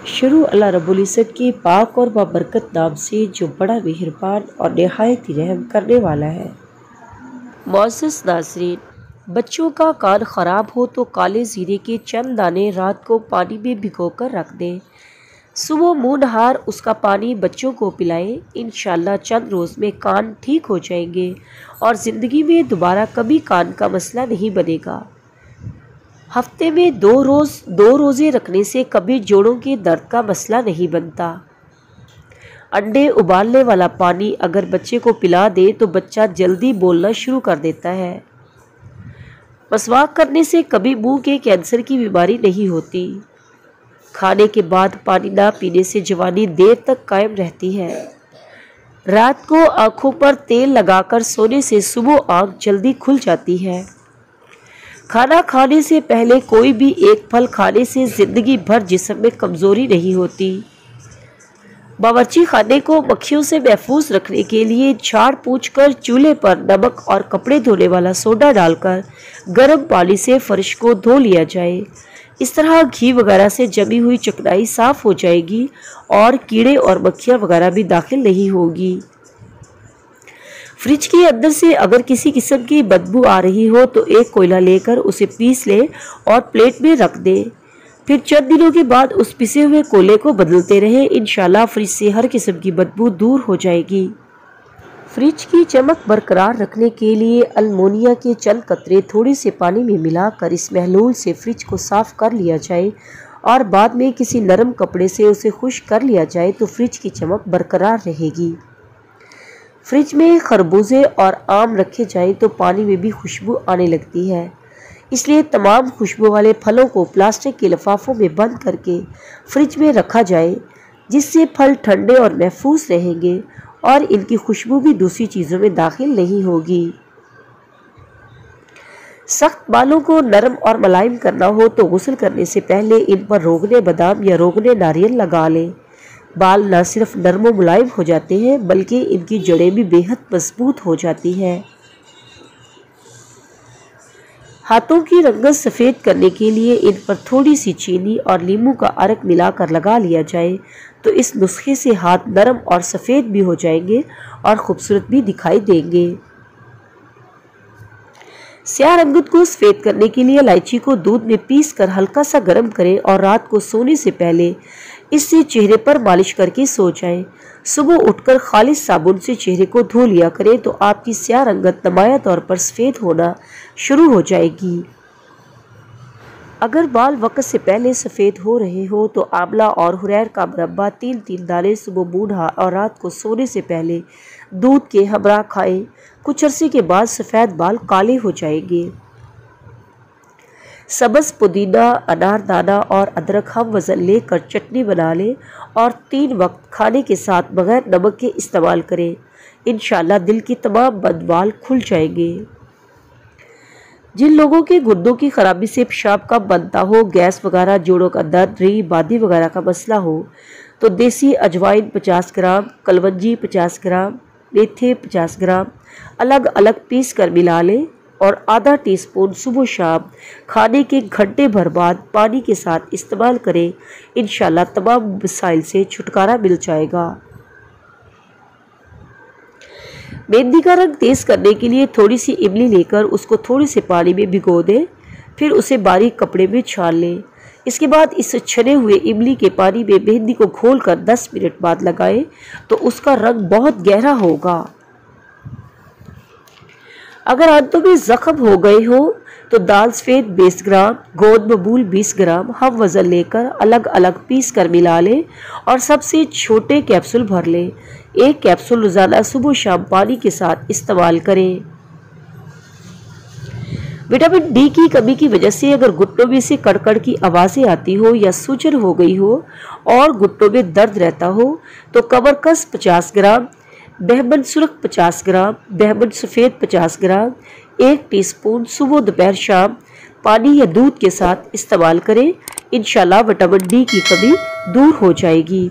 शुरू अल्लाह रब्बुल इज़्ज़त के पाक और बाबरकत नाम से जो बड़ा मेहरबान और नहायत ही रहम करने वाला है। मोअज़्ज़ज़ नाज़रीन, बच्चों का कान ख़राब हो तो काले ज़ीरे के चंद दाने रात को पानी में भिगोकर रख दें। सुबह मुँह नहार उसका पानी बच्चों को पिलाएं। इंशाअल्लाह चंद रोज़ में कान ठीक हो जाएंगे और ज़िंदगी में दोबारा कभी कान का मसला नहीं बनेगा। हफ्ते में दो रोज़े रखने से कभी जोड़ों के दर्द का मसला नहीं बनता। अंडे उबालने वाला पानी अगर बच्चे को पिला दे तो बच्चा जल्दी बोलना शुरू कर देता है। मसवाक करने से कभी मुंह के कैंसर की बीमारी नहीं होती। खाने के बाद पानी ना पीने से जवानी देर तक कायम रहती है। रात को आँखों पर तेल लगाकर सोने से सुबह आँख जल्दी खुल जाती है। खाना खाने से पहले कोई भी एक फल खाने से ज़िंदगी भर जिस्म में कमज़ोरी नहीं होती। बावर्ची खाने को मक्खियों से महफूज रखने के लिए झाड़ पोंछ कर चूल्हे पर नमक और कपड़े धोने वाला सोडा डालकर गर्म पानी से फर्श को धो लिया जाए। इस तरह घी वगैरह से जमी हुई चिकनाई साफ़ हो जाएगी और कीड़े और मक्खियाँ वगैरह भी दाखिल नहीं होगी। फ्रिज के अंदर से अगर किसी किस्म की बदबू आ रही हो तो एक कोयला लेकर उसे पीस लें और प्लेट में रख दें। फिर चंद दिनों के बाद उस पिसे हुए कोयले को बदलते रहें। इंशाल्लाह फ्रिज से हर किस्म की बदबू दूर हो जाएगी। फ्रिज की चमक बरकरार रखने के लिए अल्मोनिया के चंद कतरे थोड़े से पानी में मिलाकर इस महलूल से फ्रिज को साफ़ कर लिया जाए और बाद में किसी नरम कपड़े से उसे खुश्क कर लिया जाए तो फ्रिज की चमक बरकरार रहेगी। फ्रिज में खरबूजे और आम रखे जाएं तो पानी में भी खुशबू आने लगती है। इसलिए तमाम खुशबू वाले फलों को प्लास्टिक के लिफाफों में बंद करके फ्रिज में रखा जाए, जिससे फल ठंडे और महफूज रहेंगे और इनकी खुशबू भी दूसरी चीज़ों में दाखिल नहीं होगी। सख्त बालों को नरम और मुलायम करना हो तो गुस्ल करने से पहले इन पर रोगने बादाम या रोगने नारियल लगा लें। बाल न सिर्फ नरम व मुलायम हो जाते हैं बल्कि इनकी जड़ें भी बेहद मजबूत हो जाती हैं। हाथों की रंगत सफ़ेद करने के लिए इन पर थोड़ी सी चीनी और नींबू का अर्क मिलाकर लगा लिया जाए तो इस नुस्खे से हाथ नरम और सफ़ेद भी हो जाएंगे और खूबसूरत भी दिखाई देंगे। स्याह रंगत को सफ़ेद करने के लिए इलायची को दूध में पीस कर हल्का सा गर्म करें और रात को सोने से पहले इससे चेहरे पर मालिश करके सो जाएं। सुबह उठकर खालिस साबुन से चेहरे को धो लिया करें तो आपकी स्याह रंगत नुमाया तौर पर सफ़ेद होना शुरू हो जाएगी। अगर बाल वक्त से पहले सफ़ेद हो रहे हो तो आंवला और हुरैर का मुरब्बा 3-3 दाने सुबह बूढ़ा और रात को सोने से पहले दूध के हमरा खाएं। कुछ अरसे के बाद सफ़ेद बाल काले हो जाएंगे। सब्ज़ पुदीना, अनारदाना और अदरक हम वज़न लेकर चटनी बना लें और 3 वक्त खाने के साथ बगैर नमक के इस्तेमाल करें। इंशाअल्लाह दिल की तमाम बद बाल खुल जाएंगे। जिन लोगों के गुर्दों की खराबी से पेशाब कम बनता हो, गैस वगैरह, जोड़ों का दर्द, री बादी वगैरह का मसला हो तो देसी अजवाइन 50 ग्राम, कलवंजी 50 ग्राम, मेथे 50 ग्राम अलग अलग पीस कर मिला लें और आधा टीस्पून सुबह शाम खाने के घंटे भर बाद पानी के साथ इस्तेमाल करें। इंशाअल्लाह तमाम मसाइल से छुटकारा मिल जाएगा। मेहंदी का रंग तेज़ करने के लिए थोड़ी सी इमली लेकर उसको थोड़े से पानी में भिगो दें, फिर उसे बारीक कपड़े में छान लें। इसके बाद इस छने हुए इमली के पानी में मेहंदी को घोलकर 10 मिनट बाद लगाएं तो उसका रंग बहुत गहरा होगा। अगर आंतों में जख्म हो गए हो तो दाल सफ़ेद 20 ग्राम, गोंद बबूल 20 ग्राम हम वज़न लेकर अलग अलग पीस कर मिला लें और सबसे छोटे कैप्सूल भर लें। एक कैप्सूल रोज़ाना सुबह शाम पानी के साथ इस्तेमाल करें। विटामिन डी की कमी की वजह से अगर घुटनों में से कड़कड़ की आवाज़ें आती हो या सूजन हो गई हो और घुटनों में दर्द रहता हो तो कमरकस 50 ग्राम, बहमन सुर्ख 50 ग्राम, बहमन सफ़ेद 50 ग्राम 1 टीस्पून सुबह दोपहर शाम पानी या दूध के साथ इस्तेमाल करें। इंशाअल्लाह विटामिन डी की कमी दूर हो जाएगी।